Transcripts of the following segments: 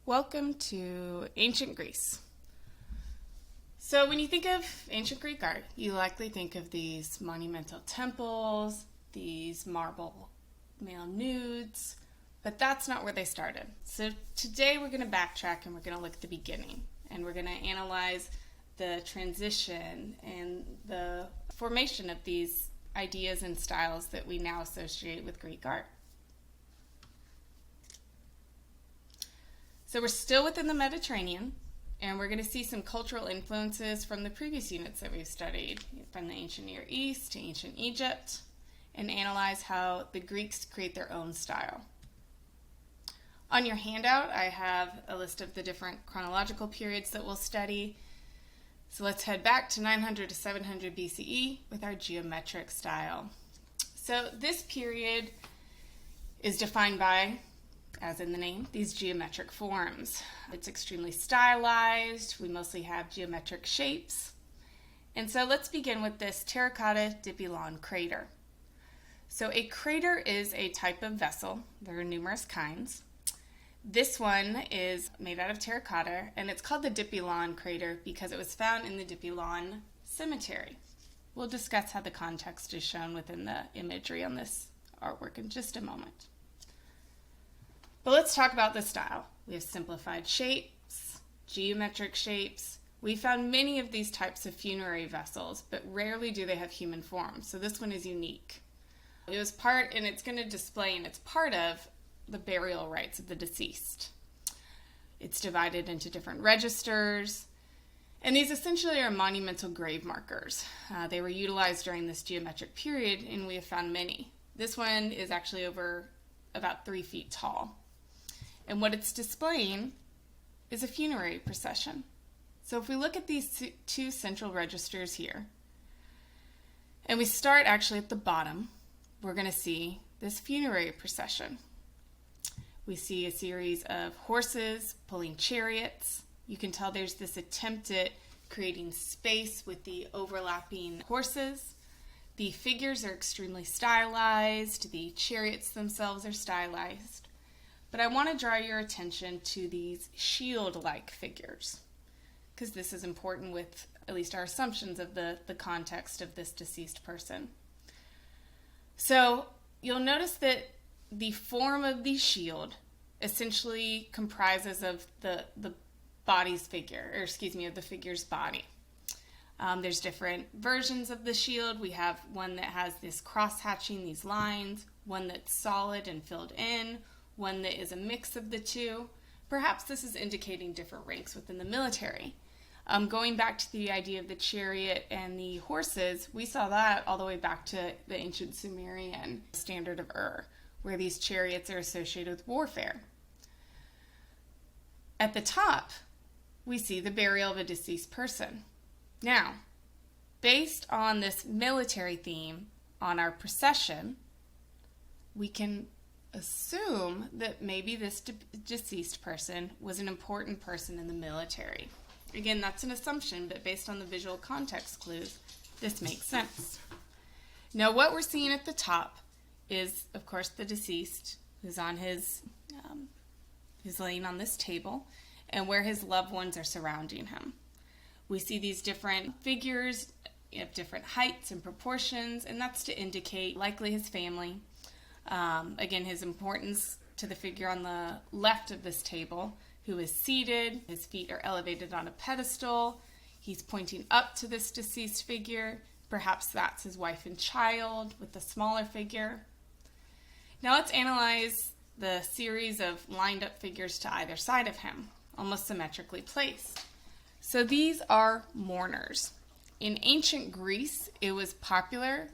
Welcome to ancient Greece. So when you think of ancient Greek art, you likely think of these monumental temples, these marble male nudes, but that's not where they started. So today we're going to backtrack and we're going to look at the beginning, and we're going to analyze the transition and the formation of these ideas and styles that we now associate with Greek art. So we're still within the Mediterranean, and we're going to see some cultural influences from the previous units that we've studied, from the ancient Near East to ancient Egypt, and analyze how the Greeks create their own style. On your handout, I have a list of the different chronological periods that we'll study. So let's head back to 900 to 700 BCE with our geometric style. So this period is defined by, as in the name, these geometric forms. It's extremely stylized. We mostly have geometric shapes. And so let's begin with this terracotta dipylon crater. So a crater is a type of vessel. There are numerous kinds. This one is made out of terracotta, and it's called the Dipylon crater because it was found in the Dipylon cemetery. We'll discuss how the context is shown within the imagery on this artwork in just a moment. But let's talk about the style. We have simplified shapes, geometric shapes. We found many of these types of funerary vessels, but rarely do they have human forms. So this one is unique. It was part, and it's going to display, and it's part of the burial rites of the deceased. It's divided into different registers, and these essentially are monumental grave markers. They were utilized during this geometric period, and we have found many. This one is actually over about 3 feet tall. And what it's displaying is a funerary procession. So if we look at these two central registers here, and we start actually at the bottom, we're going to see this funerary procession. We see a series of horses pulling chariots. You can tell there's this attempt at creating space with the overlapping horses. The figures are extremely stylized. The chariots themselves are stylized. But I want to draw your attention to these shield-like figures, because this is important with at least our assumptions of the context of this deceased person. So you'll notice that the form of the shield essentially comprises of the body's figure, of the figure's body. There's different versions of the shield. We have one that has this cross-hatching, these lines, one that's solid and filled in, one that is a mix of the two. Perhaps this is indicating different ranks within the military. Going back to the idea of the chariot and the horses, we saw that all the way back to the ancient Sumerian standard of where these chariots are associated with warfare. At the top, we see the burial of a deceased person. Now, based on this military theme on our procession, we can assume that maybe this deceased person was an important person in the military. Again, that's an assumption, but based on the visual context clues, this makes sense. Now, what we're seeing at the top is, of course, the deceased who's on who's laying on this table, and where his loved ones are surrounding him. We see these different figures of different heights and proportions, and that's to indicate likely his family. Again, his importance to the figure on the left of this table, who is seated. His feet are elevated on a pedestal. He's pointing up to this deceased figure. Perhaps that's his wife and child with the smaller figure. Now let's analyze the series of lined up figures to either side of him, almost symmetrically placed. So these are mourners. In ancient Greece, it was popular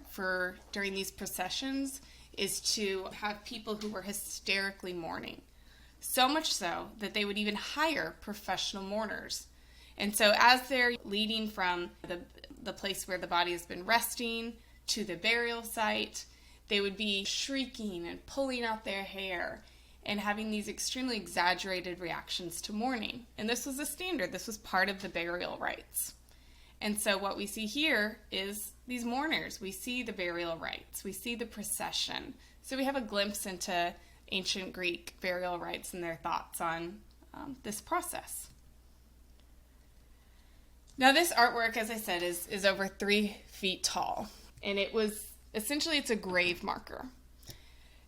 during these processions is to have people who were hysterically mourning. So much so that they would even hire professional mourners. And so as they're leading from the place where the body has been resting to the burial site, they would be shrieking and pulling out their hair and having these extremely exaggerated reactions to mourning. And this was a standard. This was part of the burial rites. And so what we see here is these mourners. We see the burial rites. We see the procession. So we have a glimpse into ancient Greek burial rites and their thoughts on this process. Now this artwork, as I said, is over 3 feet tall, and it's a grave marker.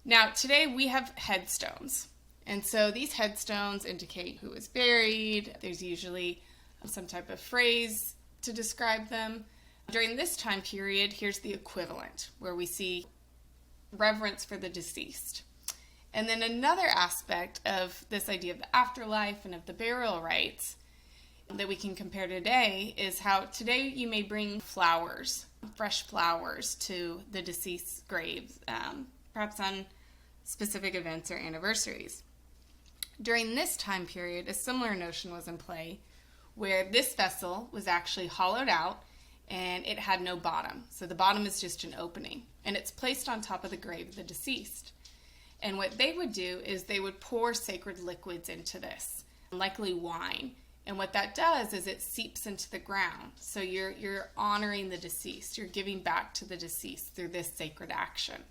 Now today we have headstones, and so these headstones indicate who was buried. There's usually some type of phrase to describe them. During this time period, here's the equivalent, where we see reverence for the deceased. And then another aspect of this idea of the afterlife and of the burial rites that we can compare today is how today you may bring flowers, fresh flowers, to the deceased's graves, perhaps on specific events or anniversaries. During this time period, a similar notion was in play, where this vessel was actually hollowed out and it had no bottom. So the bottom is just an opening, and it's placed on top of the grave of the deceased. And what they would do is they would pour sacred liquids into this, likely wine. And what that does is it seeps into the ground. So you're honoring the deceased. You're giving back to the deceased through this sacred action.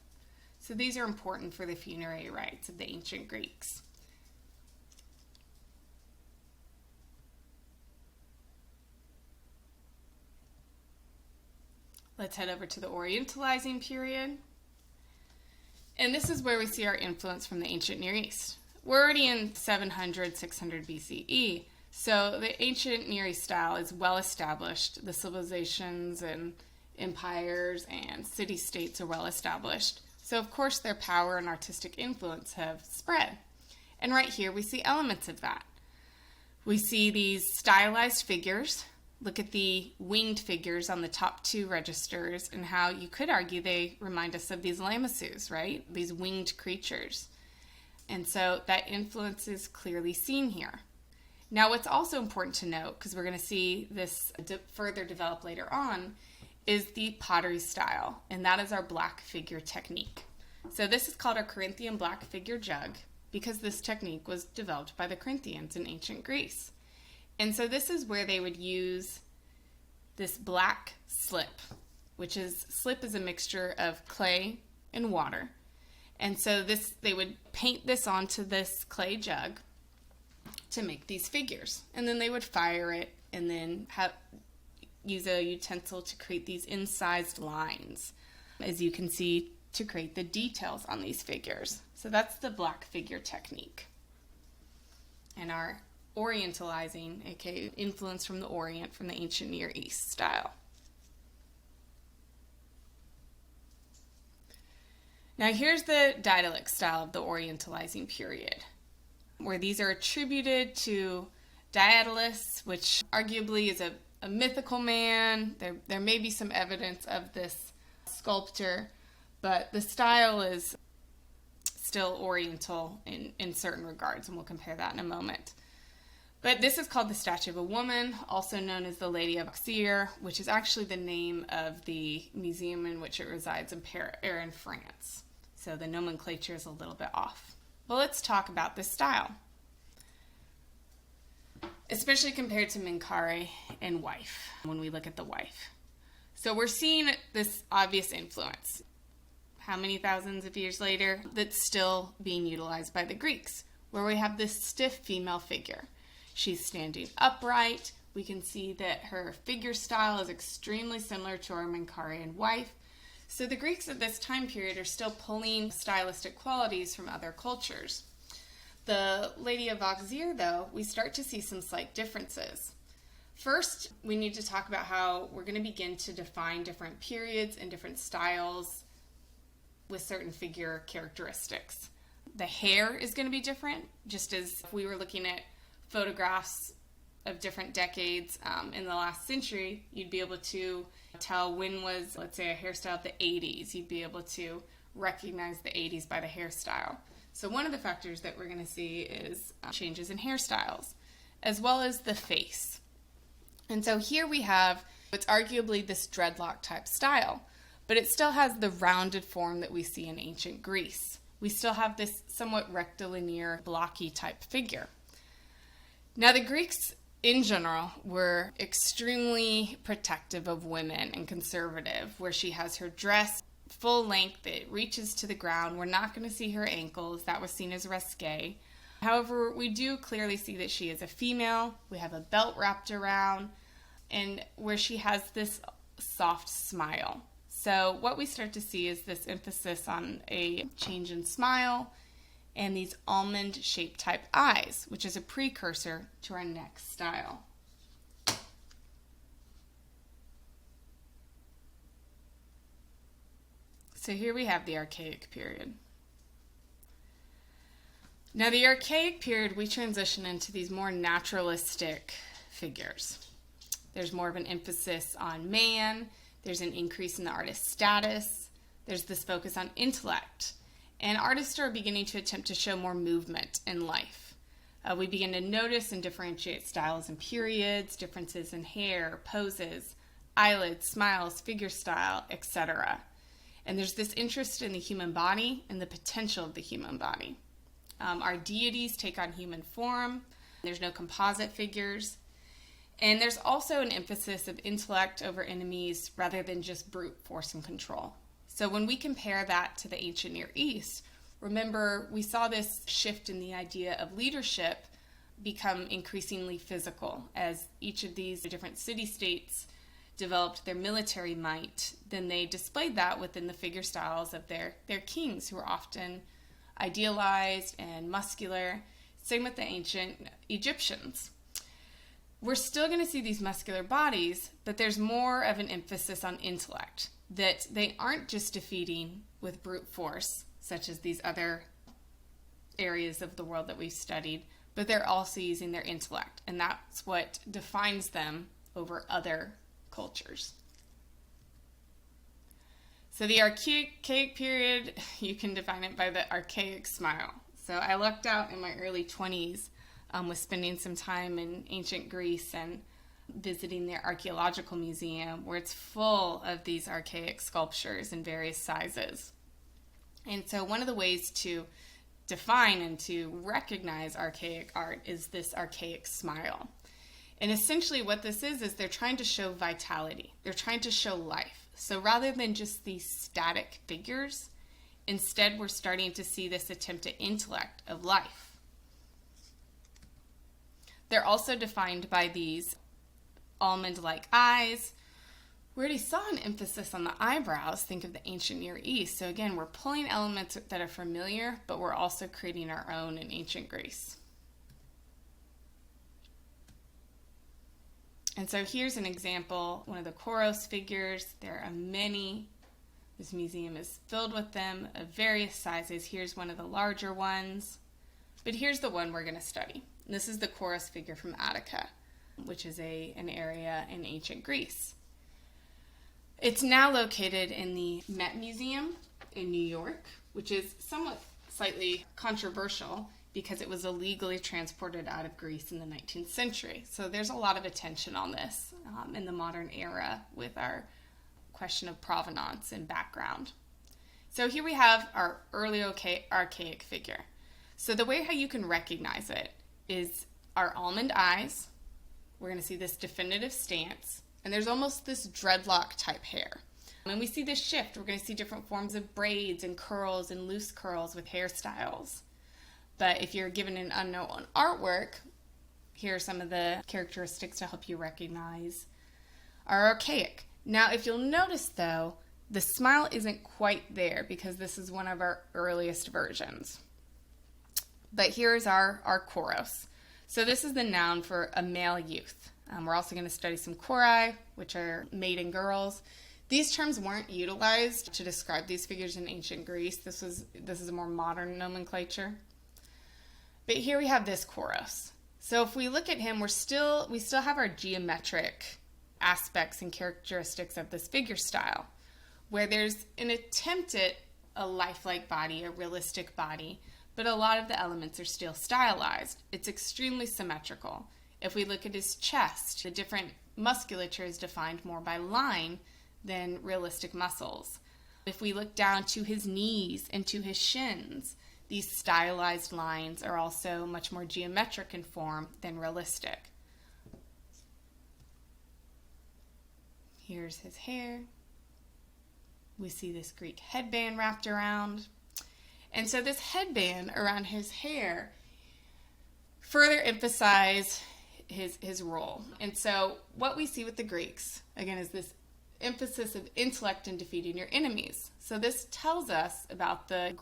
So these are important for the funerary rites of the ancient Greeks. Let's head over to the Orientalizing period. And this is where we see our influence from the ancient Near East. We're already in 700, 600 BCE. So the ancient Near East style is well established. The civilizations and empires and city-states are well established. So of course their power and artistic influence have spread. And right here we see elements of that. We see these stylized figures. Look at the winged figures on the top 2 registers and how you could argue they remind us of these Anavysos, right? These winged creatures. And so that influence is clearly seen here. Now, what's also important to note, because we're going to see this further develop later on, is the pottery style, and that is our black figure technique. So this is called a Corinthian black figure jug because this technique was developed by the Corinthians in ancient Greece. And so this is where they would use this black slip, slip is a mixture of clay and water. And so they would paint this onto this clay jug to make these figures, and then they would fire it and then use a utensil to create these incised lines, as you can see, to create the details on these figures. So that's the black figure technique. And our Orientalizing, aka influence from the Orient, from the ancient Near East style. Now here's the Daedalic style of the Orientalizing period, where these are attributed to Daedalus, which arguably is a mythical man. There may be some evidence of this sculptor, but the style is still Oriental in certain regards, and we'll compare that in a moment. But this is called the statue of a woman, also known as the Lady of Auxerre, which is actually the name of the museum in which it resides in France. So the nomenclature is a little bit off. But let's talk about this style, especially compared to Minkare and wife, when we look at the wife. So we're seeing this obvious influence. How many thousands of years later? That's still being utilized by the Greeks, where we have this stiff female figure. She's standing upright. We can see that her figure style is extremely similar to our Minkarian wife. So the Greeks at this time period are still pulling stylistic qualities from other cultures. The Lady of Auxerre, though, we start to see some slight differences. First, we need to talk about how we're going to begin to define different periods and different styles with certain figure characteristics. The hair is going to be different, just as if we were looking at photographs of different decades in the last century, you'd be able to tell when was, let's say, a hairstyle of the 80s. You'd be able to recognize the 80s by the hairstyle. So one of the factors that we're going to see is changes in hairstyles, as well as the face. And so here we have what's arguably this dreadlock type style, but it still has the rounded form that we see in ancient Greece. We still have this somewhat rectilinear, blocky type figure. Now the Greeks in general were extremely protective of women and conservative, where she has her dress full length, it reaches to the ground. We're not going to see her ankles. That was seen as risque. However, we do clearly see that she is a female. We have a belt wrapped around, and where she has this soft smile. So what we start to see is this emphasis on a change in smile and these almond-shaped type eyes, which is a precursor to our next style. So here we have the Archaic period. Now the Archaic period, we transition into these more naturalistic figures. There's more of an emphasis on man. There's an increase in the artist's status. There's this focus on intellect. And artists are beginning to attempt to show more movement in life. We begin to notice and differentiate styles and periods, differences in hair, poses, eyelids, smiles, figure style, etc. And there's this interest in the human body and the potential of the human body. Our deities take on human form. There's no composite figures. And there's also an emphasis of intellect over enemies rather than just brute force and control. So when we compare that to the ancient Near East, remember we saw this shift in the idea of leadership become increasingly physical as each of these different city-states developed their military might. Then they displayed that within the figure styles of their kings, who were often idealized and muscular. Same with the ancient Egyptians. We're still going to see these muscular bodies, but there's more of an emphasis on intellect, that they aren't just defeating with brute force, such as these other areas of the world that we've studied, but they're also using their intellect, and that's what defines them over other cultures. So the Archaic period, you can define it by the archaic smile. So I lucked out in my early 20s with spending some time in ancient Greece and visiting their archaeological museum, where it's full of these archaic sculptures in various sizes. And so one of the ways to define and to recognize archaic art is this archaic smile. And essentially what this is they're trying to show vitality. They're trying to show life. So rather than just these static figures, instead we're starting to see this attempt at intellect of life. They're also defined by these almond-like eyes. We already saw an emphasis on the eyebrows. Think of the ancient Near East. So again, we're pulling elements that are familiar, but we're also creating our own in ancient Greece. And so here's an example, one of the kouros figures. There are many. This museum is filled with them of various sizes. Here's one of the larger ones. But here's the one we're going to study. This is the kouros figure from Attica, which is an area in ancient Greece. It's now located in the Met Museum in New York, which is somewhat slightly controversial because it was illegally transported out of Greece in the 19th century. So there's a lot of attention on this in the modern era with our question of provenance and background. So here we have our early archaic figure. So the way how you can recognize it is our almond eyes. We're going to see this definitive stance, and there's almost this dreadlock type hair. And we see this shift. We're going to see different forms of braids and curls and loose curls with hairstyles. But if you're given an unknown artwork, here are some of the characteristics to help you recognize our archaic. Now, if you'll notice, though, the smile isn't quite there because this is one of our earliest versions. But here's our kouros. So this is the noun for a male youth. We're also going to study some kouri, which are maiden girls. These terms weren't utilized to describe these figures in ancient Greece. This is a more modern nomenclature. But here we have this kouros. So if we look at him, we still have our geometric aspects and characteristics of this figure style, where there's an attempt at a lifelike body, a realistic body, but a lot of the elements are still stylized. It's extremely symmetrical. If we look at his chest, the different musculature is defined more by line than realistic muscles. If we look down to his knees and to his shins, these stylized lines are also much more geometric in form than realistic. Here's his hair. We see this Greek headband wrapped around. And so this headband around his hair further emphasize his role. And so what we see with the Greeks, again, is this emphasis of intellect in defeating your enemies. So this tells us about the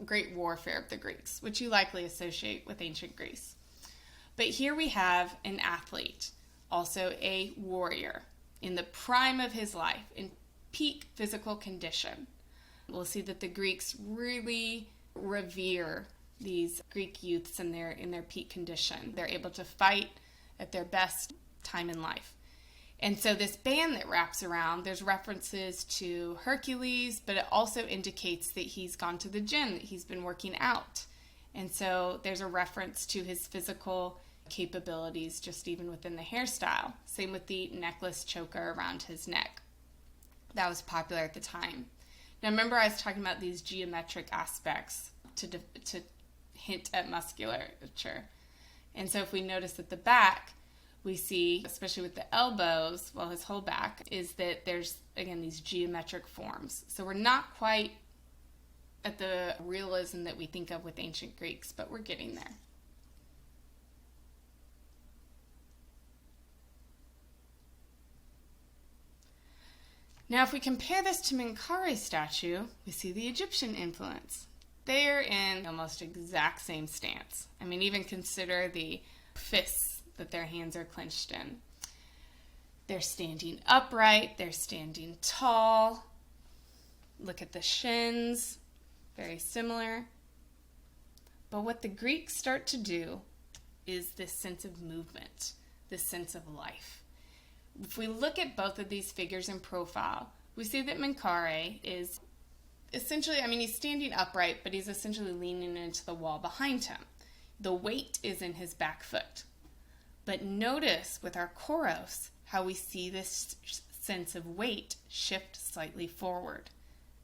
great warfare of the Greeks, which you likely associate with ancient Greece. But here we have an athlete, also a warrior, in the prime of his life, in peak physical condition. We'll see that the Greeks really revere these Greek youths in their peak condition. They're able to fight at their best time in life. And so this band that wraps around, there's references to Hercules, but it also indicates that he's gone to the gym, that he's been working out. And so there's a reference to his physical capabilities just even within the hairstyle. Same with the necklace choker around his neck. That was popular at the time. Now remember, I was talking about these geometric aspects to hint at musculature. And so if we notice at the back, we see, especially with the elbows, well, his whole back, is that there's, again, these geometric forms. So we're not quite at the realism that we think of with ancient Greeks, but we're getting there. Now, if we compare this to Menkare's statue, we see the Egyptian influence. They're in almost exact same stance. I mean, even consider the fists that their hands are clenched in. They're standing upright, they're standing tall. Look at the shins, very similar. But what the Greeks start to do is this sense of movement, this sense of life. If we look at both of these figures in profile, we see that Menkare is essentially, I mean, he's standing upright, but he's essentially leaning into the wall behind him. The weight is in his back foot. But notice with our kouros how we see this sense of weight shift slightly forward.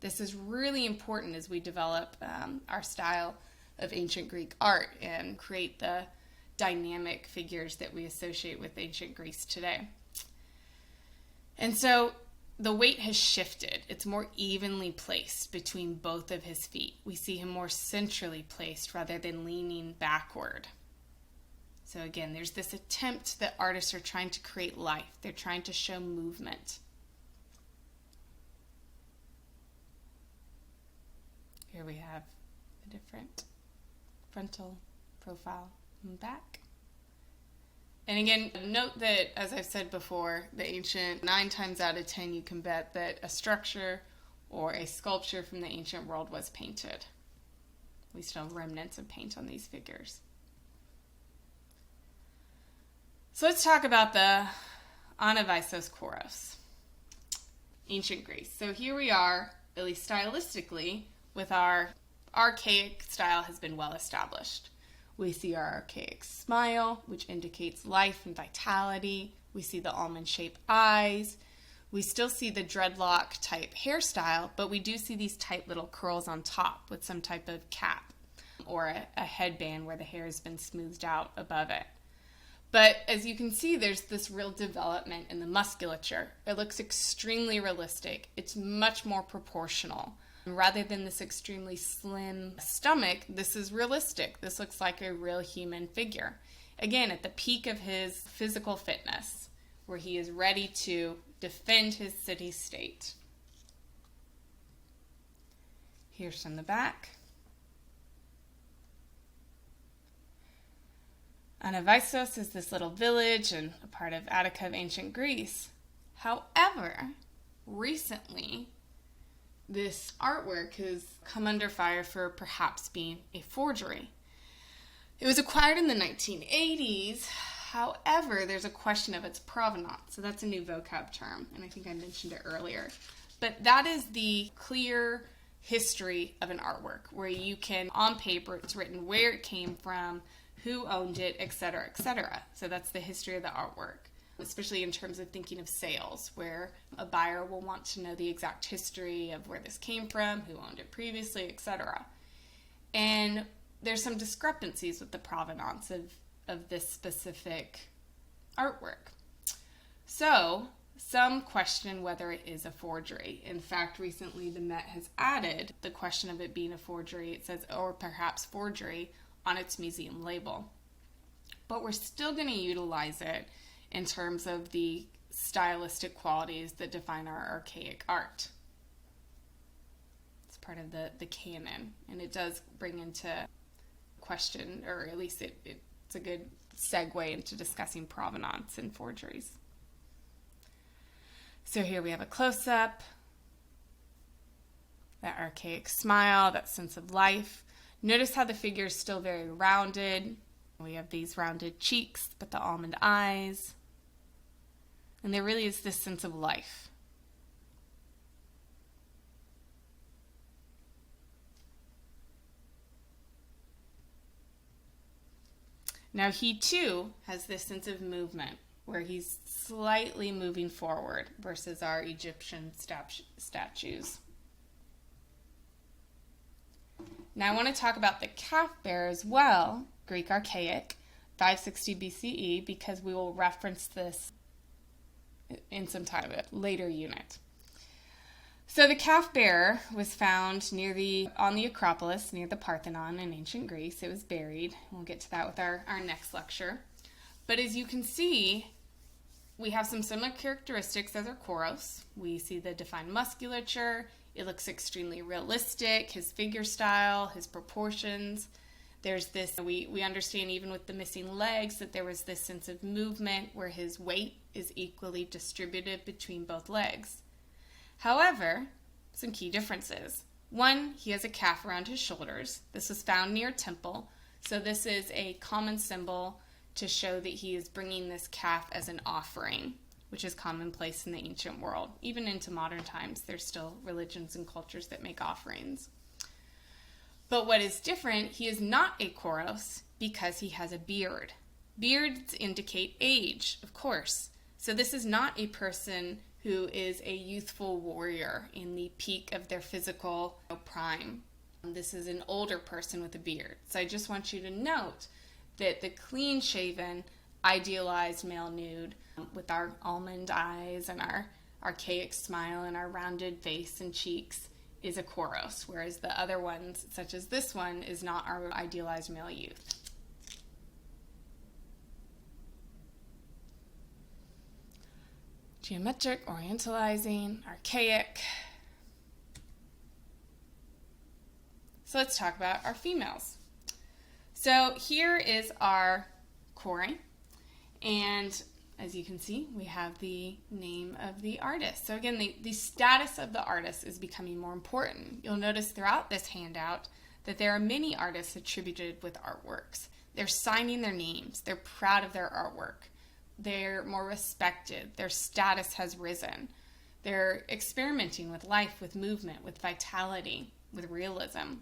This is really important as we develop our style of ancient Greek art and create the dynamic figures that we associate with ancient Greece today. And so the weight has shifted. It's more evenly placed between both of his feet. We see him more centrally placed rather than leaning backward. So again, there's this attempt that artists are trying to create life. They're trying to show movement. Here we have a different frontal profile and back. And again, note that, as I've said before, the ancient, 9 times out of 10, you can bet that a structure or a sculpture from the ancient world was painted. We still have remnants of paint on these figures. So let's talk about the Anavysos kouros, ancient Greece. So here we are, at least stylistically, with our archaic style has been well established. We see our archaic smile, which indicates life and vitality. We see the almond-shaped eyes. We still see the dreadlock type hairstyle, but we do see these tight little curls on top with some type of cap or a headband where the hair has been smoothed out above it. But as you can see, there's this real development in the musculature. It looks extremely realistic. It's much more proportional. Rather than this extremely slim stomach, this is realistic. This looks like a real human figure. Again, at the peak of his physical fitness, where he is ready to defend his city-state. Here's from the back. Anavysos is this little village and a part of Attica of ancient Greece. However, recently, this artwork has come under fire for perhaps being a forgery. It was acquired in the 1980s. However, there's a question of its provenance. So that's a new vocab term, and I think I mentioned it earlier. But that is the clear history of an artwork, where you can, on paper, it's written where it came from, who owned it, etc., etc. So that's the history of the artwork, especially in terms of thinking of sales, where a buyer will want to know the exact history of where this came from, who owned it previously, etc. And there's some discrepancies with the provenance of this specific artwork. So some question whether it is a forgery. In fact, recently the Met has added the question of it being a forgery. It says, or perhaps forgery, on its museum label. but we're still going to utilize it in terms of the stylistic qualities that define our archaic art. It's part of the canon, and it does bring into question, or at least it's a good segue into discussing provenance and forgeries. So here we have a close-up, that archaic smile, that sense of life. Notice how the figure is still very rounded. We have these rounded cheeks, but the almond eyes. And there really is this sense of life. Now he too has this sense of movement, where he's slightly moving forward versus our Egyptian statues. Now I want to talk about the calf bear as well, Greek Archaic, 560 BCE, because we will reference this in some time, a later unit. So the calf bear was found on the Acropolis near the Parthenon in ancient Greece. It was buried. We'll get to that with our next lecture. But as you can see, we have some similar characteristics as our kouros. We see the defined musculature. It looks extremely realistic, his figure style, his proportions. There's this, we understand even with the missing legs that there was this sense of movement where his weight is equally distributed between both legs. However, some key differences. One, he has a calf around his shoulders. This was found near a temple, so this is a common symbol to show that he is bringing this calf as an offering, which is commonplace in the ancient world. Even into modern times, there's still religions and cultures that make offerings. But what is different, he is not a kouros because he has a beard. Beards indicate age, of course. So this is not a person who is a youthful warrior in the peak of their physical prime. This is an older person with a beard. So I just want you to note that the clean-shaven, idealized male nude with our almond eyes and our archaic smile and our rounded face and cheeks is a kouros, whereas the other ones, such as this one, is not our idealized male youth. Geometric, orientalizing, archaic. So let's talk about our females. So here is our kouros, and as you can see, we have the name of the artist. So again, the status of the artist is becoming more important. You'll notice throughout this handout that there are many artists attributed with artworks. They're signing their names. They're proud of their artwork. They're more respected. Their status has risen. They're experimenting with life, with movement, with vitality, with realism.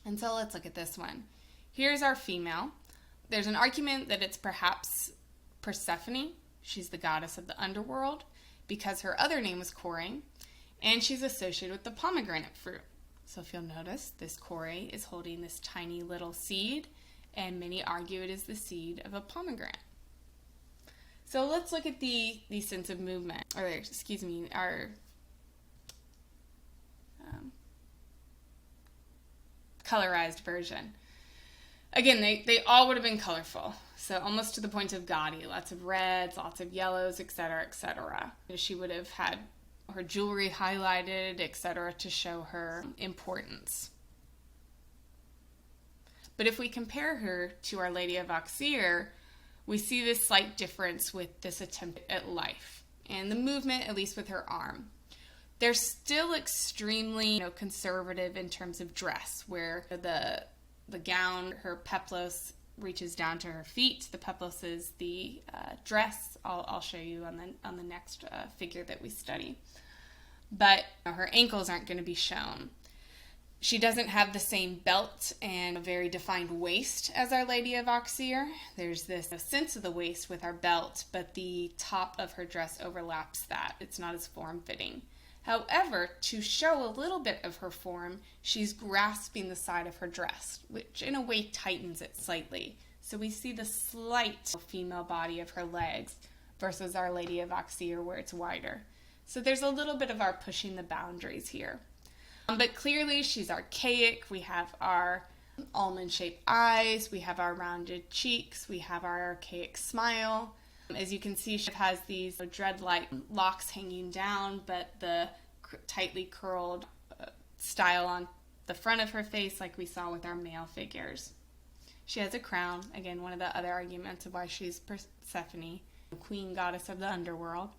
And so let's look at this one. Here's our female. There's an argument that it's perhaps Persephone. She's the goddess of the underworld because her other name was kouros, and she's associated with the pomegranate fruit. So if you'll notice, this kouros is holding this tiny little seed, and many argue it is the seed of a pomegranate. So let's look at the sense of movement, or excuse me, our colorized version. Again, they all would have been colorful, so almost to the point of gaudy, lots of reds, lots of yellows, etc., etc. She would have had her jewelry highlighted, etc., to show her importance. But if we compare her to Our Lady of Auxerre, we see this slight difference with this attempt at life and the movement, at least with her arm. They're still extremely conservative in terms of dress, where the gown, her peplos, reaches down to her feet. The peplos is the dress. I'll show you on the next figure that we study. But her ankles aren't going to be shown. She doesn't have the same belt and a very defined waist as Our Lady of Auxerre. There's this sense of the waist with our belt, but the top of her dress overlaps that. It's not as form-fitting. However, to show a little bit of her form, she's grasping the side of her dress, which in a way tightens it slightly. So we see the slight female body of her legs versus Our Lady of Auxerre where it's wider. So there's a little bit of our pushing the boundaries here. But clearly she's archaic. We have our almond-shaped eyes, we have our rounded cheeks, we have our archaic smile. As you can see, she has these dread-like locks hanging down, but the tightly curled style on the front of her face like we saw with our male figures. She has a crown, again, one of the other arguments of why she's Persephone, the queen goddess of the underworld.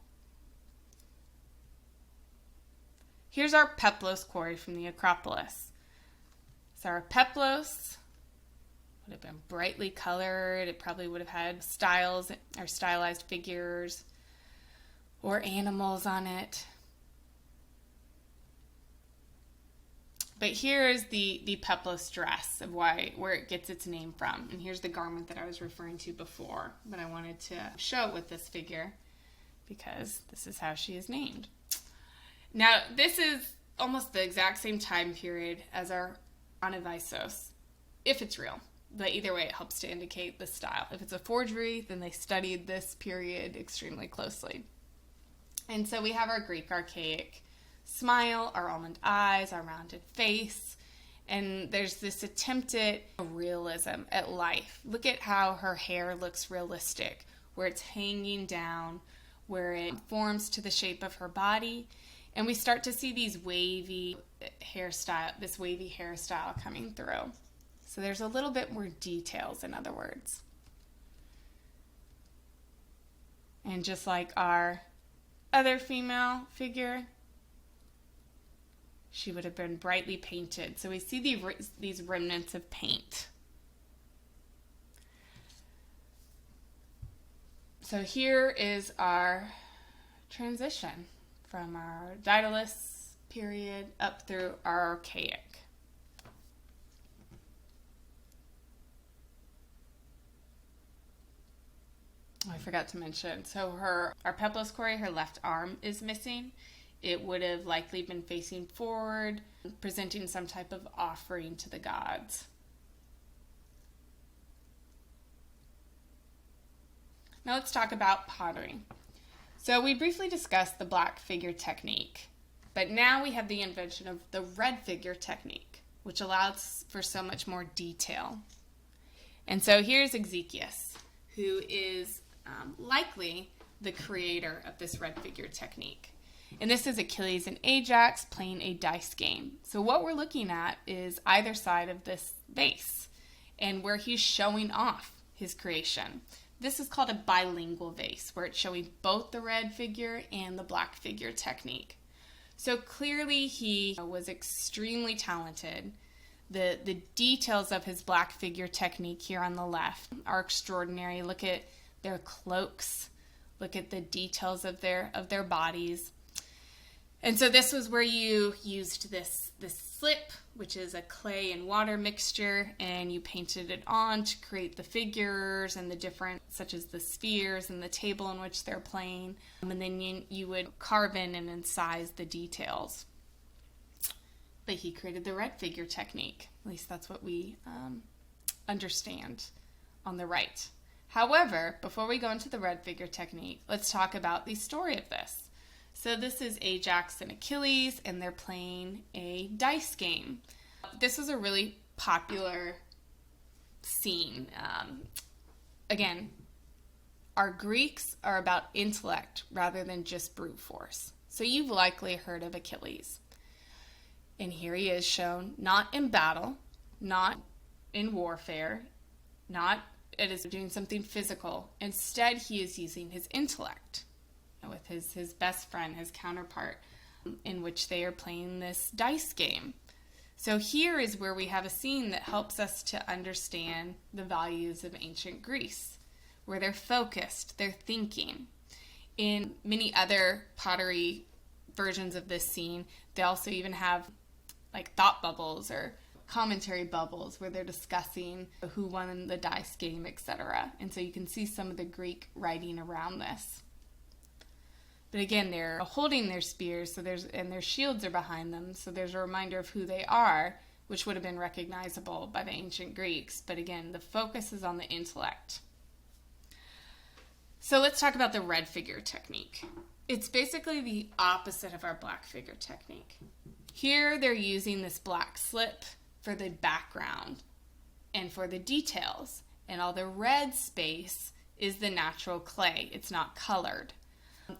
Here's our peplos quarry from the Acropolis. So our peplos would have been brightly colored. It probably would have had styles or stylized figures or animals on it. But here is the peplos dress of where it gets its name from. And here's the garment that I was referring to before, but I wanted to show it with this figure because this is how she is named. Now, this is almost the exact same time period as our Anavysos, if it's real. But either way, it helps to indicate the style. If it's a forgery, then they studied this period extremely closely. And so we have our Greek archaic smile, our almond eyes, our rounded face, and there's this attempt at realism at life. Look at how her hair looks realistic, where it's hanging down, where it forms to the shape of her body, and we start to see these wavy hairstyle coming through. So there's a little bit more details, in other words. And just like our other female figure, she would have been brightly painted. So we see these remnants of paint. So here is our transition from our Daedalus period up through our Archaic. I forgot to mention, so our peplos quarry, her left arm is missing. It would have likely been facing forward, presenting some type of offering to the gods. Now let's talk about pottery. So we briefly discussed the black figure technique, but now we have the invention of the red figure technique, which allows for so much more detail. And so here's Ezekias, who is likely the creator of this red figure technique. And this is Achilles and Ajax playing a dice game. So what we're looking at is either side of this vase and where he's showing off his creation. This is called a bilingual vase, where it's showing both the red figure and the black figure technique. So clearly he was extremely talented. The details of his black figure technique here on the left are extraordinary. Look at their cloaks. Look at the details of their bodies. And so this was where you used this slip, which is a clay and water mixture, and you painted it on to create the figures and the different, such as the spheres and the table in which they're playing. And then you would carve in and incise the details. But he created the red figure technique. At least that's what we understand on the right. However, before we go into the red figure technique, let's talk about the story of this. So this is Ajax and Achilles, and they're playing a dice game. This is a really popular scene. Again, our Greeks are about intellect rather than just brute force. So you've likely heard of Achilles. And here he is shown not in battle, not in warfare, not it is doing something physical. Instead, he is using his intellect with his best friend, his counterpart, in which they are playing this dice game. So here is where we have a scene that helps us to understand the values of ancient Greece, where they're focused, they're thinking. In many other pottery versions of this scene, they also even have like thought bubbles or commentary bubbles where they're discussing who won the dice game, etc. And so you can see some of the Greek writing around this. But again, they're holding their spears, and their shields are behind them, so there's a reminder of who they are, which would have been recognizable by the ancient Greeks. But again, the focus is on the intellect. So let's talk about the red figure technique. It's basically the opposite of our black figure technique. Here they're using this black slip for the background, and for the details. And all the red space is the natural clay. It's not colored.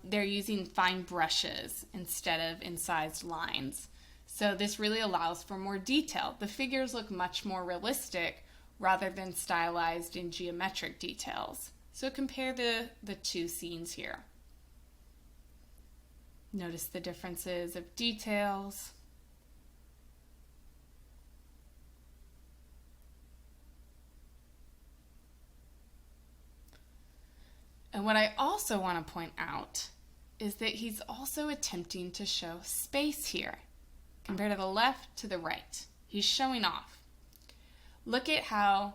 They're using fine brushes instead of incised lines. So this really allows for more detail. The figures look much more realistic rather than stylized in geometric details. So compare the two scenes here. Notice the differences of details. And what I also want to point out is that he's also attempting to show space here. Compare to the left to the right. He's showing off. Look at how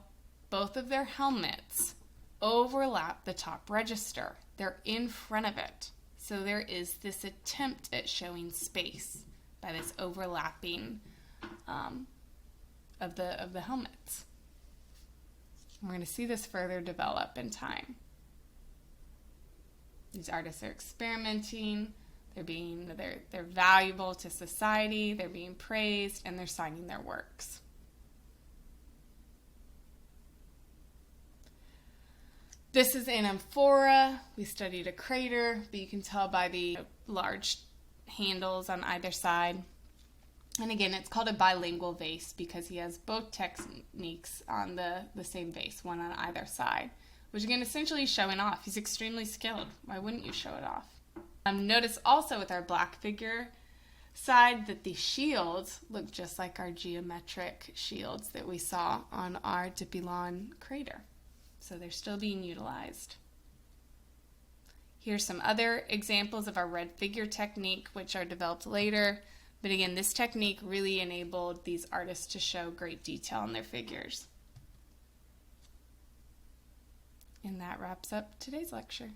both of their helmets overlap the top register. They're in front of it. So there is this attempt at showing space by this overlapping of the helmets. We're going to see this further develop in time. These artists are experimenting, they're valuable to society, they're being praised, and they're signing their works. This is an amphora. We studied a crater, but you can tell by the large handles on either side. And again, it's called a bilingual vase because he has both techniques on the same vase, one on either side, which again, essentially showing off. He's extremely skilled. Why wouldn't you show it off? Notice also with our black figure side that the shields look just like our geometric shields that we saw on our Dipylon crater. So they're still being utilized. Here's some other examples of our red figure technique, which are developed later. But again, this technique really enabled these artists to show great detail in their figures. And that wraps up today's lecture.